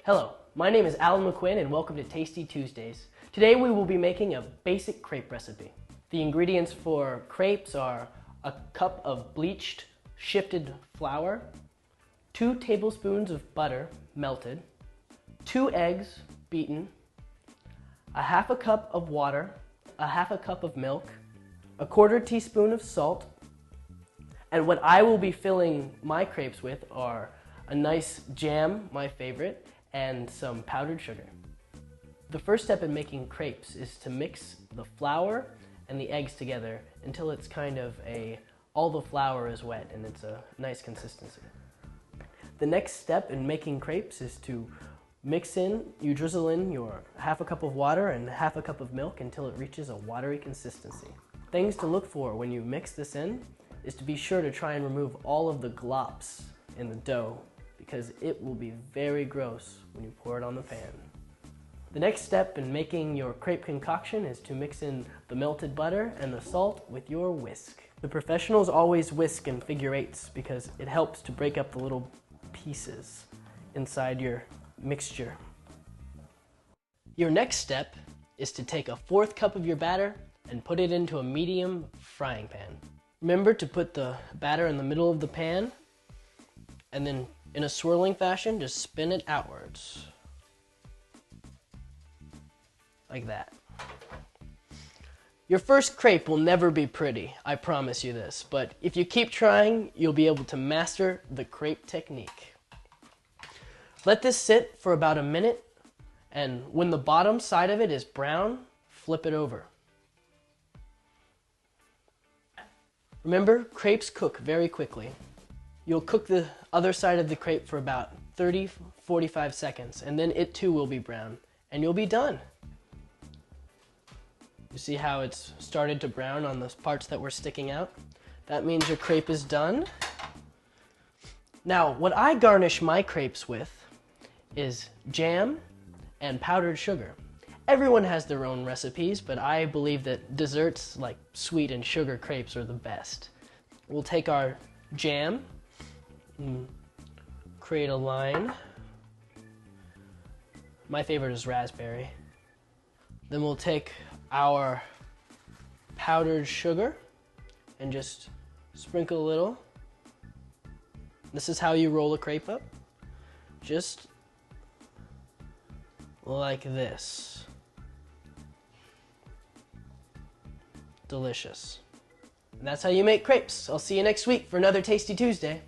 Hello, my name is Alan McQuinn and welcome to Tasty Tuesdays. Today we will be making a basic crepe recipe. The ingredients for crepes are a cup of bleached, shifted flour, 2 tablespoons of butter, melted, 2 eggs, beaten, a half a cup of water, a half a cup of milk, a 1/4 teaspoon of salt, and what I will be filling my crepes with are a nice jam, my favorite, and some powdered sugar. The first step in making crepes is to mix the flour and the eggs together until it's kind of all the flour is wet and it's a nice consistency. The next step in making crepes is to you drizzle in your half a cup of water and half a cup of milk until it reaches a watery consistency. Things to look for when you mix this in is to be sure to try and remove all of the glops in the dough, because it will be very gross when you pour it on the pan. The next step in making your crepe concoction is to mix in the melted butter and the salt with your whisk. The professionals always whisk in figure eights because it helps to break up the little pieces inside your mixture. Your next step is to take a 1/4 cup of your batter and put it into a medium frying pan. Remember to put the batter in the middle of the pan and then in a swirling fashion, just spin it outwards. Like that. Your first crepe will never be pretty, I promise you this, but if you keep trying, you'll be able to master the crepe technique. Let this sit for about a minute, and when the bottom side of it is brown, flip it over. Remember, crepes cook very quickly. You'll cook the other side of the crepe for about 30-45 seconds, and then it too will be brown, and you'll be done. You see how it's started to brown on those parts that were sticking out? That means your crepe is done. Now, what I garnish my crepes with is jam and powdered sugar. Everyone has their own recipes, but I believe that desserts like sweet and sugar crepes are the best. We'll take our jam, create a line. My favorite is raspberry. Then we'll take our powdered sugar and just sprinkle a little. This is how you roll a crepe up. Just like this. Delicious. And that's how you make crepes. I'll see you next week for another Tasty Tuesday.